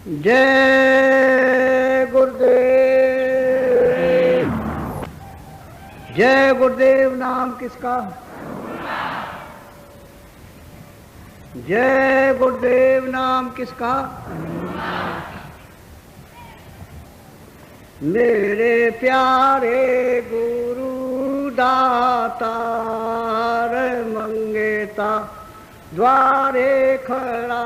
जय गुरुदेव। जय गुरुदेव नाम किसका? जय गुरुदेव नाम किसका? मेरे प्यारे गुरु दातार मंगेता द्वारे खड़ा।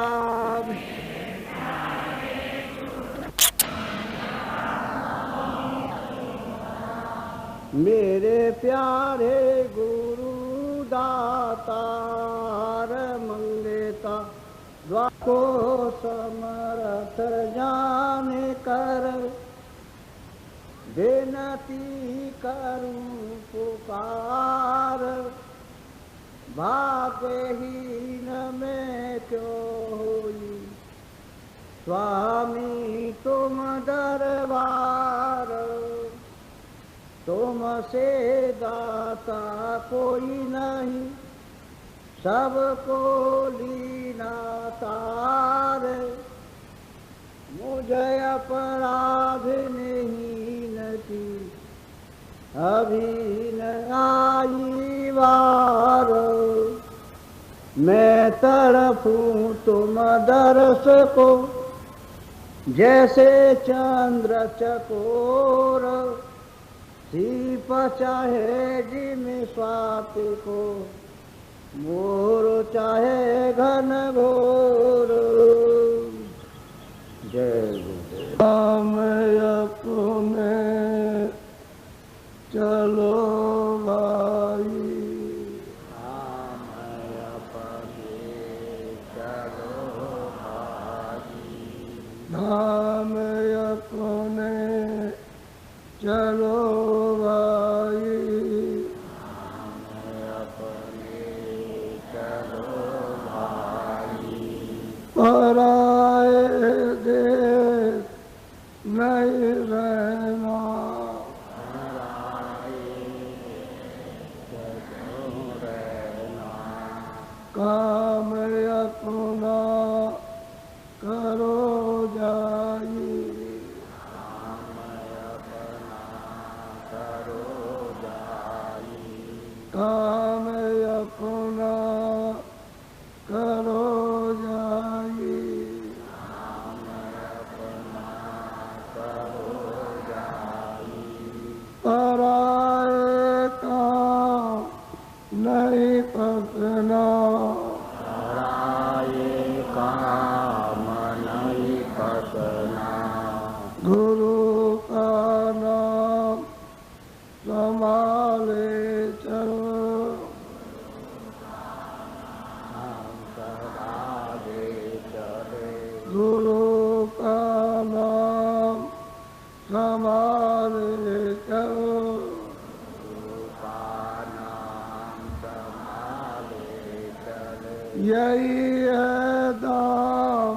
मेरे प्यारे गुरु दातार मंगेता द्वार को समर्थ जाने कर बेनती करूं पुकार। भाग्यहीन में क्यों हुई स्वामी तुम दरबार। तुमसे दाता कोई नहीं सबको लीना तार। मुझे अपराध नहीं की अभी न आई बार। मैं तड़पूं तुम दर्श को जैसे चंद्र चकोर। सीप चाहे जिम स्वाति को मोर चाहे घन घोर। जय गुरुदेव। राम अपने चलो भाई। राम अपने चलो भाई। राम अपने चलो भाई। राम अपने चलो भाई। पराए देश नहीं रहना। काम अपना करो जाई। काम अपना करो जाई। काम अपना करो जाई। काम अपना करो जाई। पराए काम नहीं पसना। पराए काम नहीं पसना। गुरु का नाम संभाले चलो। हम संभाले चले। गुरु का नाम संभाले चलो। गुरु का नाम संभाले चले। यही है दाम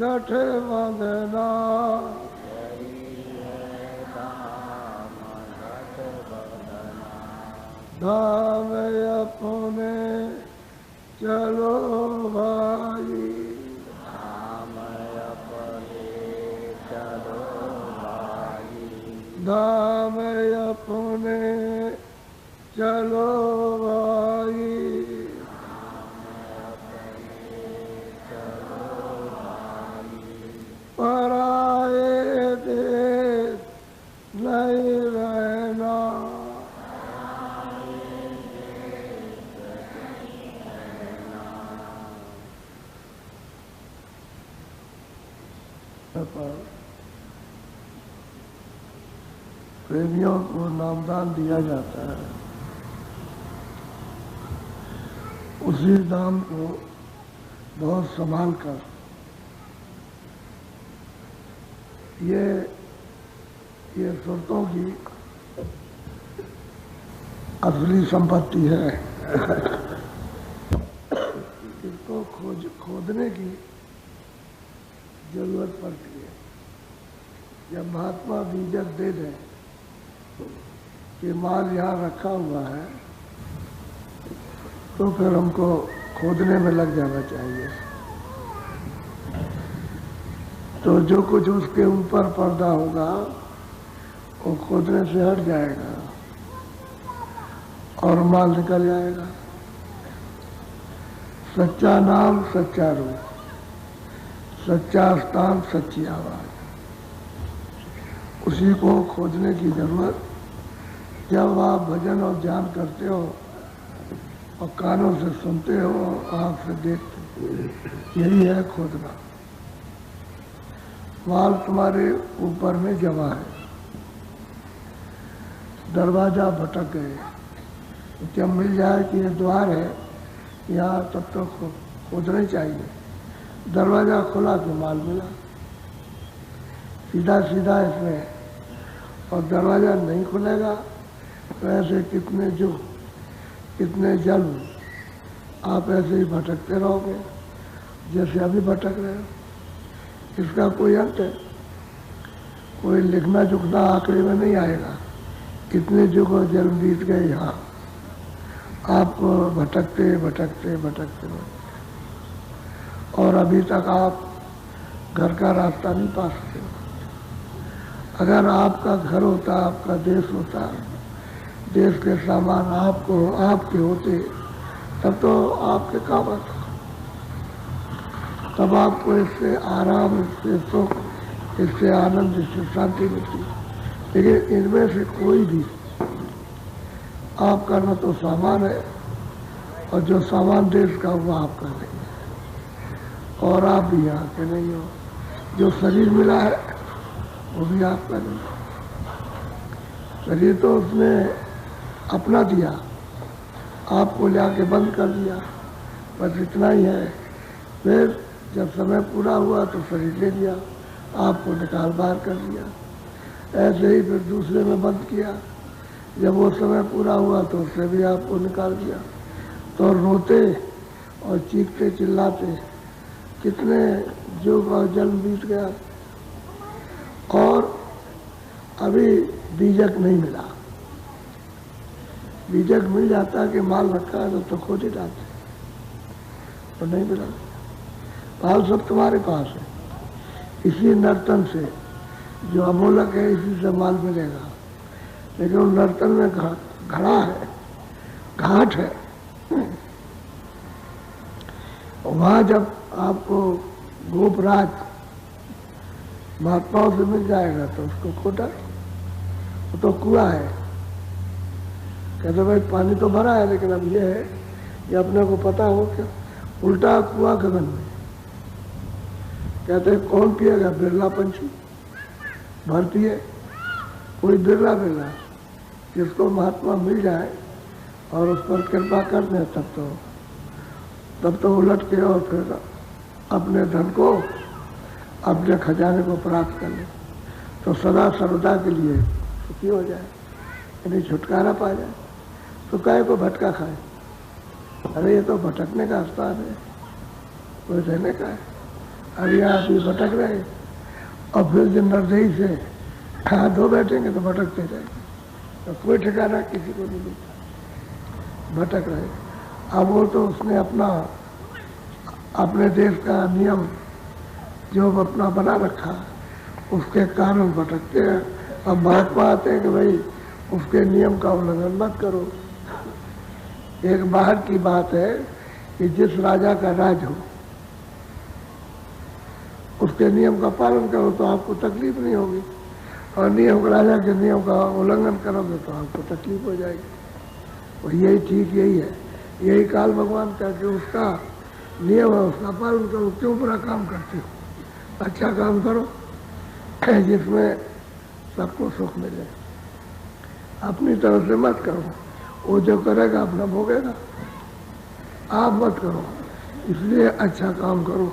गठबंधना। यही है दाम गठबंधना। दाम अपने चलो भाई। राम अपने चलो भाई। दाम अपने चलो भाई। पराए देश नहीं रहना। प्रेमियों को नामदान दिया जाता है। उसी नाम को बहुत संभाल कर ये सुरतों की असली संपत्ति है। इसको खोदने की जरूरत पड़ती है। जब महात्मा बीजक दे दें कि माल यहाँ रखा हुआ है तो फिर हमको खोदने में लग जाना चाहिए। तो जो कुछ उसके ऊपर पर्दा होगा वो खोदने से हट जाएगा और माल निकल जाएगा। सच्चा नाम, सच्चा रूप, सच्चा स्थान, सच्ची आवाज, उसी को खोजने की जरूरत। जब आप भजन और ध्यान करते हो और कानों से सुनते हो, आँख से देखते हो, यही है खोजना। माल तुम्हारे ऊपर में जमा है, दरवाजा भटक गए, जब मिल जाए कि ये द्वार है यहाँ, तब तो खोजना ही चाहिए। दरवाजा खुला तो माल मिला, सीधा सीधा इसमें, और दरवाजा नहीं खुलेगा तो ऐसे कितने युग, कितने जन्म आप ऐसे ही भटकते रहोगे जैसे अभी भटक रहे हो। इसका कोई अंत है? कोई लिखना झुकना आंकड़े में नहीं आएगा। कितने युग और जन्म बीत गए यहाँ, आप भटकते भटकते भटकते, और अभी तक आप घर का रास्ता नहीं पा सकते। अगर आपका घर होता, आपका देश होता, देश के सामान आपके होते, तब तो आपके काम आता। तब आपको इससे आराम, इससे सुख, इससे आनंद, इससे शांति मिलती। लेकिन इनमें से कोई भी आपका न तो सामान है, और जो सामान देश का वो आपका नहीं है, और आप भी यहाँ के नहीं हो। जो शरीर मिला है वो भी आपका नहीं है। शरीर तो उसने अपना दिया, आपको लाके बंद कर दिया, बस इतना ही है। फिर जब समय पूरा हुआ तो शरीर ले लिया, आपको निकाल बाहर कर दिया। ऐसे ही फिर दूसरे में बंद किया, जब वो समय पूरा हुआ तो उससे भी आपको निकाल दिया। तो रोते और चीखते चिल्लाते कितने युग और जन्म बीत गया, और अभी बीजक नहीं मिला। बीजक मिल जाता कि माल रखा है तो खोज ही डालते, तो नहीं मिला। माल सब तुम्हारे पास है, इसी नर्तन से जो अमूलक है, इसी से माल मिलेगा। लेकिन उस नर्तन में घड़ा है, घाट है। वहाँ जब आपको गोपराज महात्माओं से मिल जाएगा तो उसको खोटा, वो तो कुआं है। कहते भाई पानी तो भरा है, लेकिन अब ये है, ये अपने को पता हो क्या, उल्टा कुआं गगन में। कहते कौन पिएगा? बिरला पंछी भर पिए, कोई बिरला बिरला। जिसको महात्मा मिल जाए और उस पर कृपा कर दे, तब तो उलट के और फिर अपने धन को, अपने खजाने को प्राप्त कर ले, तो सदा सर्वदा के लिए सुखी हो जाए, यानी छुटकारा पा जाए। तो काहे को भटका खाए? अरे ये तो भटकने का स्थान है, कोई रहने का है। अरे आप ही भटक रहे, और फिर जब निर्दयी से हाथ धो बैठेंगे तो भटकते जाएंगे, तो कोई ठिकाना किसी को नहीं मिलता, भटक रहे। अब वो तो उसने अपने देश का नियम जो अपना बना रखा, उसके कारण भटकते हैं। अब महात्मा आते हैं कि भाई उसके नियम का उल्लंघन मत करो। एक बाहर की बात है कि जिस राजा का राज हो उसके नियम का पालन करो तो आपको तकलीफ नहीं होगी, और नियम राजा के नियम का उल्लंघन करोगे तो आपको तकलीफ हो जाएगी। और यही ठीक यही है, यही काल भगवान का कि उसका नियम है, उसका पालन करो। क्यों बुरा काम करते हो? अच्छा काम करो जिसमें सबको सुख मिले। अपनी तरफ से मत करो, वो जो करेगा अपना भोगेगा, आप मत करो। इसलिए अच्छा काम करो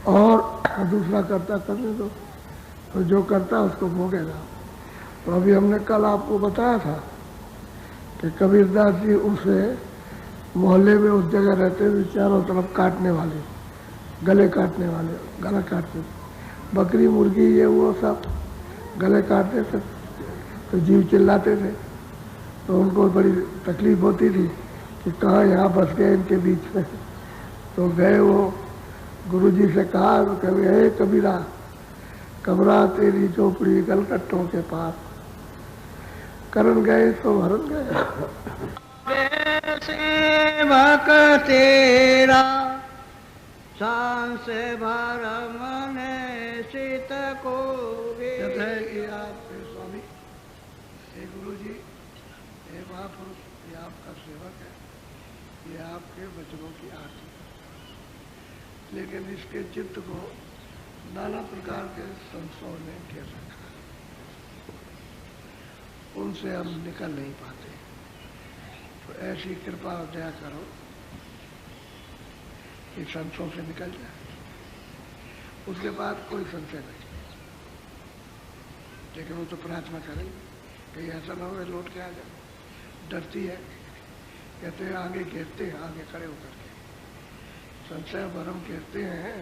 और दूसरा करता करने दो, तो जो करता उसको भोगेगा। तो अभी हमने कल आपको बताया था कि कबीरदास जी उसे मोहल्ले में उस जगह रहते हुए चारों तरफ काटने वाले, गले काटने वाले, गला काटते, बकरी मुर्गी ये वो सब गले काटते थे, तो जीव चिल्लाते थे। तो उनको बड़ी तकलीफ होती थी कि कहाँ यहाँ बस गए इनके बीच में। तो गए वो गुरुजी से कहा, तो कभी हे कबीरा कमरा तेरी चौपड़ी गलकट्टों के पास, करन गए तो भरन गए। सेवक तेरा सांस भरम ने शीत को कहते हैं कि आपके स्वामी, हे गुरु जी, हे महापुरुष, ये आपका सेवक है, ये आपके वचनों की आरती, लेकिन इसके चित्त को नाना प्रकार के संशयों ने घेर रखा है, उनसे हम निकल नहीं पाते। तो ऐसी कृपा और दया करो कि संशयों से निकल जाए, उसके बाद कोई संशय नहीं। लेकिन वो तो प्रार्थना करेंगे, कहीं ऐसा ना हो लौट के आ जाए। डरती है, कहते हैं आगे घेरते हैं, आगे खड़े होकर के संशय भरम कहते हैं,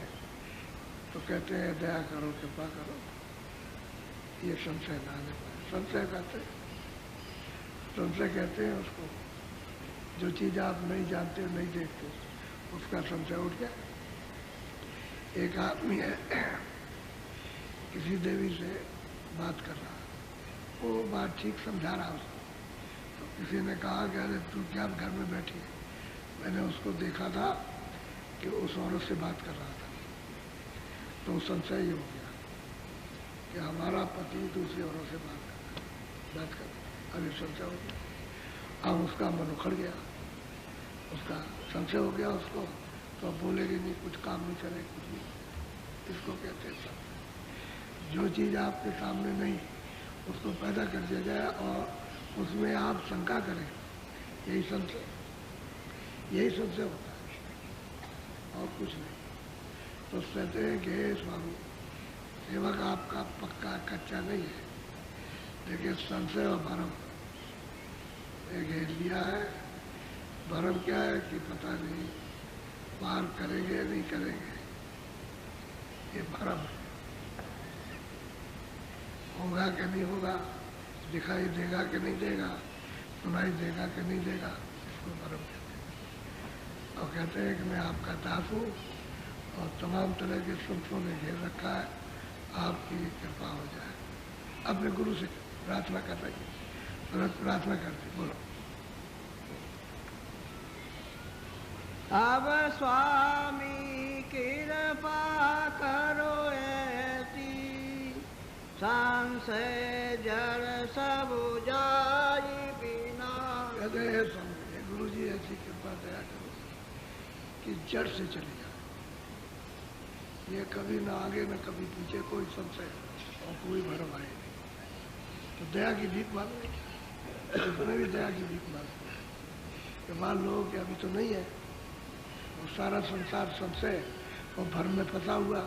तो कहते हैं दया करो, कृपा करो, ये संशय ना आने पाए। संशय कहते हैं उसको, जो चीज आप नहीं जानते, नहीं देखते, उसका संशय उठ गया। एक आदमी है, किसी देवी से बात कर रहा, वो बात ठीक समझा रहा उसको, तो किसी ने कहा कि अरे तू क्या घर में बैठी है, मैंने उसको देखा था कि उस औरत से बात कर रहा था। तो संशय ये हो गया कि हमारा पति दूसरी औरत से बात कर, अभी संशय हो गया। अब उसका मन उखड़ गया, उसका संशय हो गया उसको, तो अब बोलेगी नहीं, कुछ काम नहीं चले, कुछ नहीं। इसको कहते हैं संशय। जो चीज़ आपके सामने नहीं, उसको पैदा कर दिया जाए और उसमें आप शंका करें, यही संशय होता है और कुछ नहीं। तो कहते हैं कि हे स्वामी, सेवक आपका पक्का कच्चा नहीं है, लेकिन संशय और भरम घेर लिया है। भरम क्या है कि पता नहीं पार करेंगे नहीं करेंगे, ये भरम है। होगा कि नहीं होगा, दिखाई देगा कि नहीं देगा, सुनाई देगा कि नहीं देगा, इसको भरम कहते हैं। और कहते हैं कि मैं आपका दास हूँ और तमाम तरह के संतों ने घेर रखा है, आपकी कृपा हो जाए। अपने गुरु से प्रार्थना कर रही है, तुरंत प्रार्थना करती, बोलो। अब स्वामी कृपा करो ऐसी, संशय जड़ सब जाई बिना। कहते हैं स्वामी, गुरु जी ऐसी कृपा दया करो कि जड़ से चली जाए, ये कभी ना आगे न कभी पीछे कोई संशय और कोई भरम आए नहीं। तो दया की भीख मांगो, उसमें भी दया की भीख मांगो कि मान लो कि अभी तो नहीं है, और सारा संसार संशय और भ्रम में फंसा हुआ,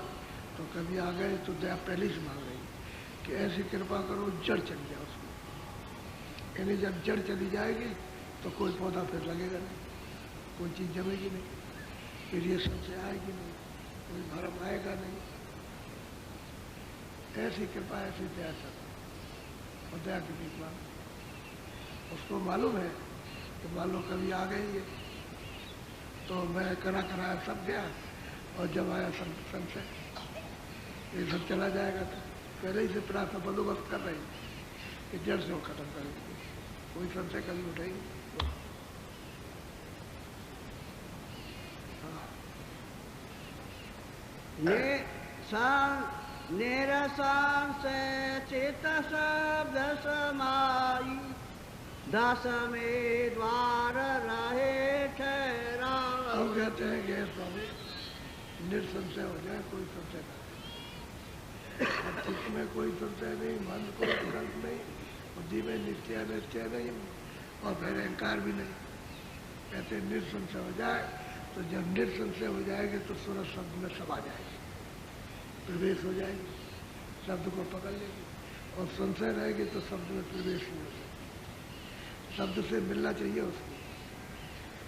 तो कभी आ गए तो दया पहले से मांग रही कि ऐसी कृपा करो जड़ चली जाए उसमें। यानी जब जड़ चली जाएगी तो कोई पौधा फिर लगेगा नहीं, कोई चीज़ जमेगी नहीं, फिर ये संशय आएगी नहीं, कोई भ्रम आएगा नहीं। ऐसी कृपा, ऐसी दया चलो और दया की भीख मांगो। उसको मालूम है कि मान लो कभी आ गई है तो मैं कराया सब गया, और जब आया संशय, ये सब चला जाएगा। तो पहले ही से प्रार्थना बंदोबस्त कर रही कि जड़ से वो खत्म करेगी, कोई संशय कभी उठेगी। निरसन से चित शब्द समाई, दस में द्वार रहे ठहरा। हम कहते हैं कि स्वामी निर्संशय हो जाए, कोई संशय ना, चित्त में कोई संशय नहीं, मन कोई विकल्प नहीं, बुद्धि में निश्चय नहीं, और फिर अहंकार भी नहीं। कहते निर्संशय हो जाए, तो जब निर्संशय हो जाएगी तो सूरज शब्द में समा जाएगी, प्रवेश हो जाएगी, शब्द को पकड़ लेगी। और संशय रहेगी तो शब्द में प्रवेश नहीं हो सकता, शब्द से मिलना चाहिए उसको,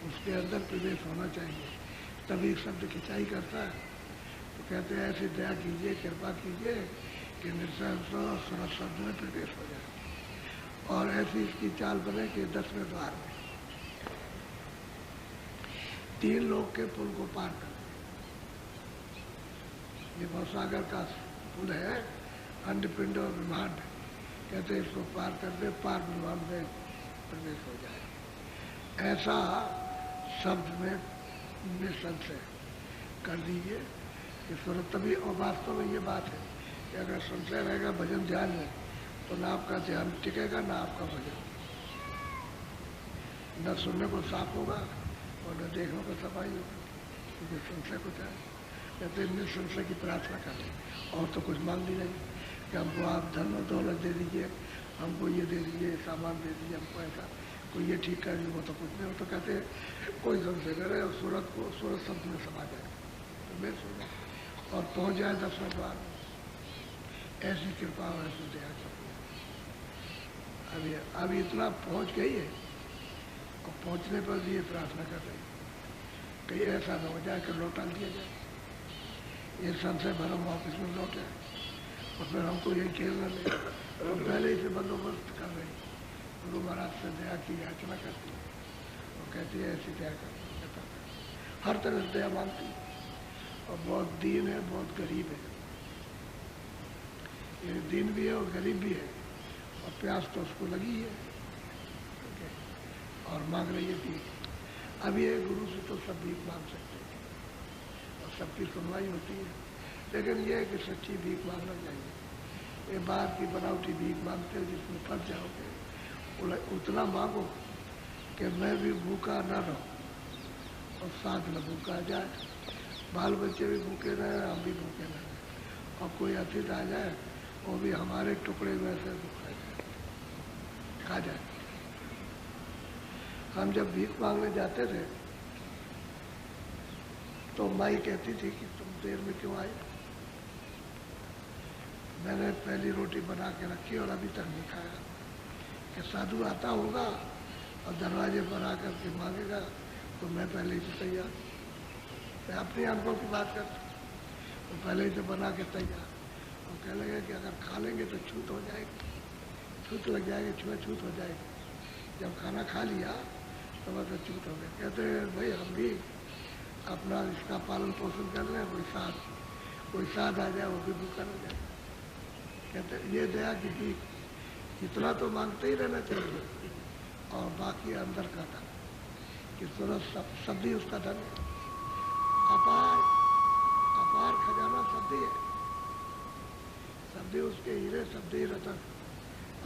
उसके अंदर प्रवेश होना चाहिए, तभी शब्द खिंचाई करता है। तो कहते हैं ऐसी दया कीजिए, कृपा कीजिए कि निर्संशय सूरज शब्द में प्रवेश हो जाए, और ऐसी इसकी चाल बने कि 10वें द्वार में 3 लोग के पुल को पार कर। ये भवसागर का पुल है, अंडपिंड और ब्रह्मांड, कहते इसको पार कर दे, पार ब्रह्मांड में प्रवेश हो जाए। ऐसा शब्द में निसंशय कर दीजिए कि सूरत तभी। और वास्तव में ये बात है कि अगर संशय रहेगा भजन ध्यान में तो ना आपका ध्यान टिकेगा ना आपका भजन, न सुनने को साफ होगा और न देखने को सफाई होगा, क्योंकि संशय को चाहे। कहते निसंशय की प्रार्थना करें और तो कुछ मांग ली नहीं कि हमको आप धन और दौलत दे दीजिए, हमको ये दे दीजिए, सामान दे दीजिए, हमको ऐसा कोई ये ठीक कर दी, वो तो कुछ नहीं हो। तो कहते कोई संशय करे और सूरत को सूरत शब्द में समा जाए तो मैं सुना और पहुँच जाए 10वें द्वार में। ऐसी कृपा और ऐसी दया चाहिए। अभी इतना पहुँच गई है और पहुँचने पर भी ये प्रार्थना कर रही है कहीं ऐसा न हो जाए कि लौटा दिया जाए, ये संशय भरम वापस में लौटे और फिर हमको यही खेलना ले। तो पहले ही से बंदोबस्त कर रही, गुरु महाराज से दया की याचना करती है और कहती है ऐसी दया कर, हर तरह से दया मांगती है और बहुत दीन है, बहुत गरीब है। ये दीन भी है और गरीब भी है और प्यास तो उसको लगी है और मांग रही है भीख। अब ये गुरु से तो सब भीख मांग सकते हैं और सबकी सुनवाई होती है, लेकिन ये है कि सच्ची भीख मांगना चाहिए। ये बात की बनावटी भीख मांगते हो जिसमें फंस जाओगे। उतना मांगो कि मैं भी भूखा न रहूं और साथ न भूखा जाए, बाल बच्चे भी भूखे रहे, हम भी भूखे न रहे, और कोई अतिथि आ जाए वो भी हमारे टुकड़े में से खा जाए। हम जब भीख मांगने जाते थे तो माई कहती थी कि तुम देर में क्यों आए? मैंने पहली रोटी बना के रखी और अभी तक नहीं खाया। कि साधु आता होगा और दरवाजे पर आकर के मांगेगा तो मैं पहले ही से तैयार। मैं अपने अनुभव की बात करता तो पहले ही से बना के तैयार। और कह लगे कि अगर खा लेंगे तो छूत हो जाएगी, छूत लग जाएगी, छूत हो जाएगी। जब खाना खा लिया तो मतलब छूत हो गया। कहते हैं भाई हम भी अपना इसका पालन पोषण कर लें, कोई साथ आ जाए वो भी भूखा हो जाए। कहते ये दया की भीख इतना तो मांगते ही रहना चाहिए और बाकी अंदर का धन कि सूरज सब भी उसका धन है। अपार खजाना शब्द है, शब्द उसके हीरे, शब्द ही रतन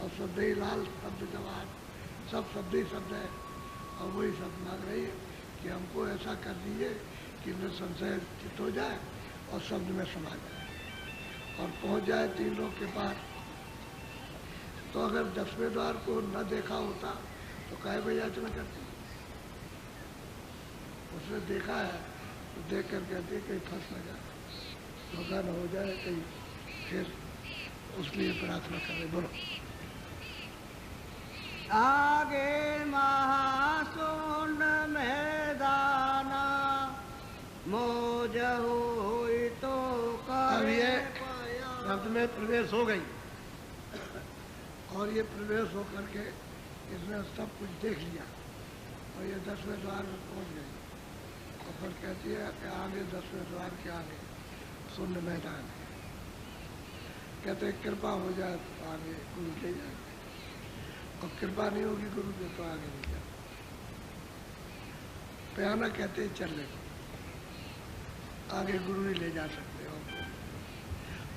और शब्द ही लाल, शब्द जवाहर, सब शब्द ही शब्द है। और वही शब्द मांग रही है कि हमको ऐसा कर दीजिए कि निसंशय चित्त हो जाए और शब्द में समा जाए और पहुंच जाए 3 लोग के पास। तो अगर 10वें द्वार को न देखा होता तो काहे में याचना करती? उसने देखा है तो देख कर कहती कहीं फंस न जाए, धोखा न हो जाए कहीं, फिर उसलिए प्रार्थना करें। बोलो आगे महासुंड मैदाना मौज हुई तो अब ये शब्द में प्रवेश हो गई और ये प्रवेश होकर के इसने सब कुछ देख लिया और ये 10वें द्वार में पहुंच गई। और फिर कहती है कि आगे 10वें द्वार के आगे शून्य मैदान है। कहते कृपा हो जाए तो आगे गुरु ले जाएंगे और कृपा नहीं होगी गुरु के तो आगे नहीं जाए। प्याना कहते हैं चलने को, आगे गुरु ही ले जा सकते और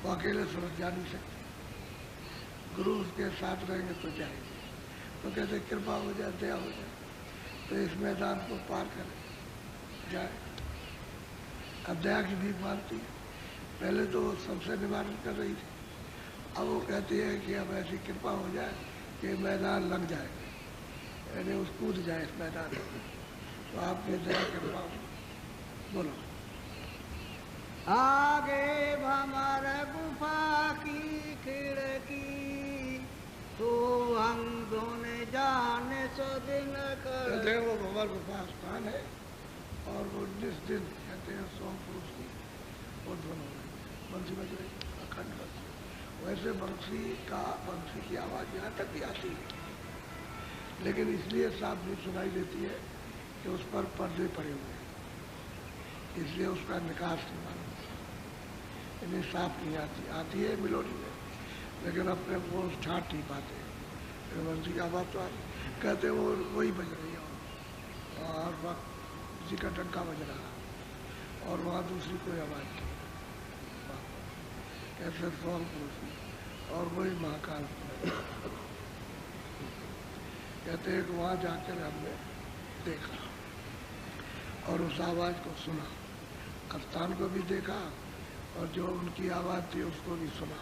वो अकेले सूरत जा नहीं सकते, गुरु उसके साथ रहेंगे तो जाएंगे। तो कहते कृपा हो जाए, दया हो जाए तो इस मैदान को पार करें जाए। अब दया की भीख मांगती है। पहले तो वो सबसे निवारण कर रही थी, अब वो कहती है कि अब ऐसी कृपा हो जाए कि मैदान लग जाए, यानी उस कूद जाए इस मैदान में। तो आपने दया कृपा बोलो। आगे भमर गुफा की खिड़की तो हम दोनों जाने सो दिन कर। वो भंवर गुफा स्थान है और वो 19 दिन कहते हैं सोम पुरुष की और दोनों बंसी बज रही अखंड बंसी। वैसे बंसी की आवाज़ यहाँ तक भी आती है, लेकिन इसलिए साफ नहीं सुनाई देती है कि उस पर पर्दे पड़े हुए हैं, इसलिए उसका निकास नहीं मालूम, इन्हें साफ नहीं आती है मेलोडी में। लेकिन अपने को छाट नहीं पाते। बंसी की आवाज़ तो कहते वो वही बज रही है और हर वक्त किसी का डंका बज रहा है और वहाँ दूसरी कोई आवाज़ नहीं। कैसे सॉन्ग पूछी और वही महाकाल कहते हैं कि वहाँ जाकर हमने देखा और उस आवाज़ को सुना, स्थान को भी देखा और जो उनकी आवाज़ थी उसको भी सुना।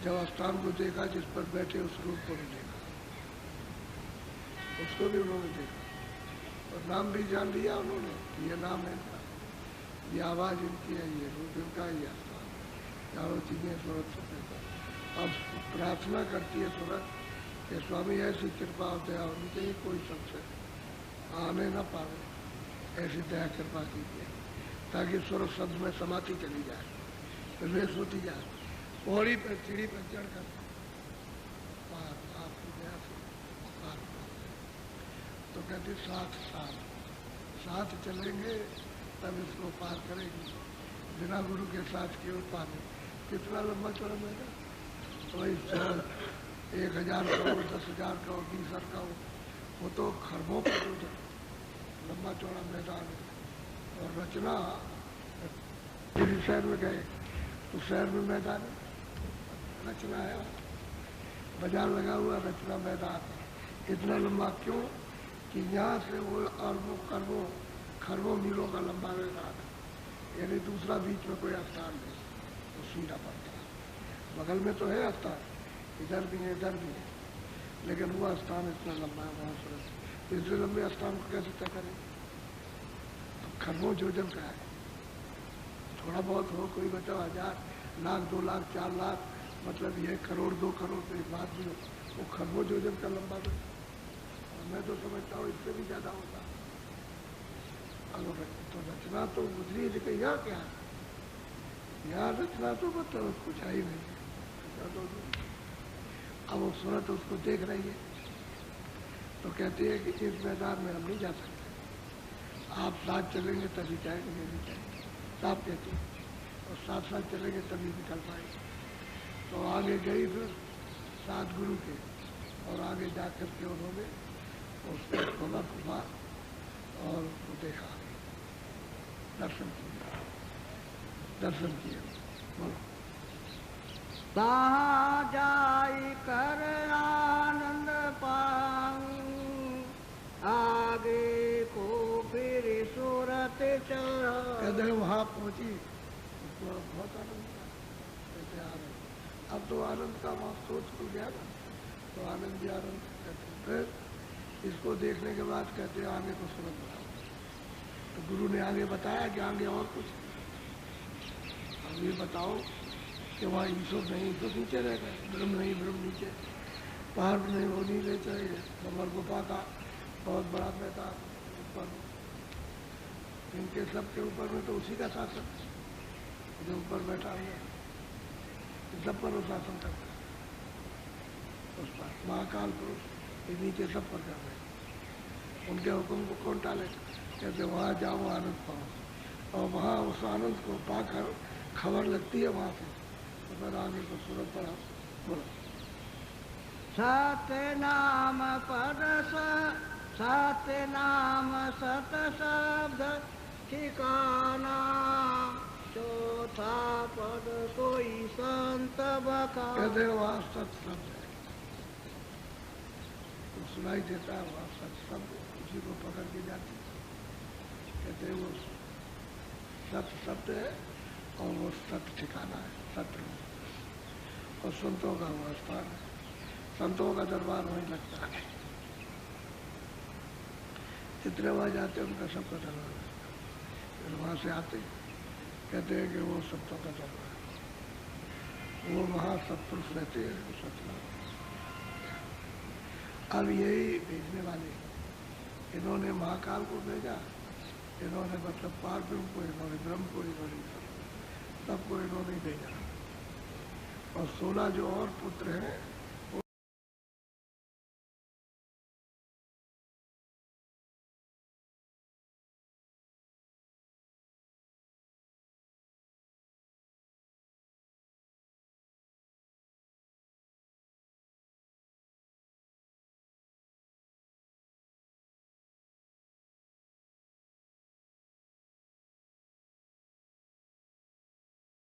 जब स्थान को देखा जिस पर बैठे उस रूप को भी देखा, उसको भी उन्होंने देखा और नाम भी जान लिया उन्होंने कि ये नाम है इनका, ये आवाज़ इनकी है, ये रूप इनका है, ये स्थान। चारों चीज़ें सूरत से देखा। अब प्रार्थना करती है सूरत कि स्वामी ऐसी कृपा और दया होनी चाहिए कोई सबसे आने न पावे, ऐसी दया कृपा कीजिए ताकि सूरत शब्द में समाधि चली जाए, प्रवेश होती जाए, पौड़ी पर सीढ़ी पर चढ़कर पार आपकी दया से पार। तो कहते साथ चलेंगे तब इसको पार करेंगे, बिना गुरु के साथ केवल पार नहीं। कितना लंबा चौड़ा मैदान, तो वही 1000 करोड़ 10,000 करोड़ 20,000 का वो तो खरबों पर जो लंबा चौड़ा मैदान है। और रचना किसी शहर में गए तो शहर में मैदान है, रचना है, बाजार लगा हुआ रचना मैदान। इतना लंबा क्यों कि यहाँ से वो अरबों खरबों खरबों मीलों का लंबा मैदान है, यानी दूसरा बीच में कोई स्थान नहीं, तो सीधा पड़ता है। बगल में तो है स्थान, इधर भी है इधर भी है, लेकिन वो स्थान इतना लंबा है वहाँ से, इतने लंबे स्थान को कैसे तय करें। अब खरबों योजन का है, थोड़ा बहुत हो, कोई बचा 1000 लाख 2 लाख 4 लाख, मतलब ये करोड़ 2 करोड़ तो एक बात भी हो, वो खरबों योजन का लंबा है। और मैं तो समझता हूँ इससे भी ज़्यादा होता। अगर तो रचना तो गुजरी है कि यहाँ क्या है, यहाँ रचना तो मतलब कुछ है ही नहीं। अब वो सूरत उसको देख रही है तो कहती है कि इस मैदान में हम नहीं जा सकते, आप साथ चलेंगे तभी जाएंगे, नहीं जाएंगे, साफ कहती है। और साथ साथ चलेंगे तभी निकल पाएंगे। तो आगे गई फिर साथ गुरु के, और आगे जाकर के उन्होंने उसको खोला खुला और उसको देखा, दर्शन किया। बोलो कहाँ जाई कर आनंद पाऊं, आगे को फिर सूरत चढ़ा। कहते वहाँ पहुँची उसको बहुत आनंद था, कहते आनंद। अब तो आनंद का वहाँ सोच खुल गया ना, तो आनंद ही आनंद कहते। फिर इसको देखने के बाद कहते आगे को सूरत बनाओ। तो गुरु ने आगे बताया कि आगे और कुछ, अब ये बताओ कि वहाँ ईश्वर नहीं तो नीचे रह गए, ब्रह्म नहीं ब्रह्म नीचे, पहाड़ नहीं वो नीचे चाहिए, कमर गुफा का बहुत बड़ा मैदान ऊपर, इनके सबके ऊपर में तो उसी का शासन, जो ऊपर बैठा हुआ सब पर वो शासन करता है, उस पर महाकाल पुरुष ये नीचे सब पर कर रहे। उनके हुक्म को कौन टाले। कहते वहाँ जाओ आनंद पाओ, और वहाँ उस आनंद को पाकर खबर लगती है वहाँ से, तो फिर आगे को सूरत पर बोलो सत्य नाम पद सत्य नाम सत शब्द ठिकाना, चौथा पद कोई संत बका। कहते वहाँ सत शब्द है, तो सुनाई देता है वहाँ सत शब्द, उसी को पकड़ के जाती। कहते वो सत शब्द है और वो सत ठिकाना है, सत रूप, और संतों का वो स्थान है, संतों का दरबार वहीं लगता है। जितने वहाँ जाते हैं उनका सबका दरबार लगता है। फिर वहाँ से आते कहते हैं कि वो संतों का दरबार है, वो वहाँ सत्पुरुष रहते हैं, वो सतनाम। अब यही भेजने वाले, इन्होंने महाकाल को भेजा, इन्होंने मतलब पार ब्रह्म को, इन्होंने ब्रह्म को, इन्होंने सबको इन्होंने भेजा। और 16 जो और पुत्र हैं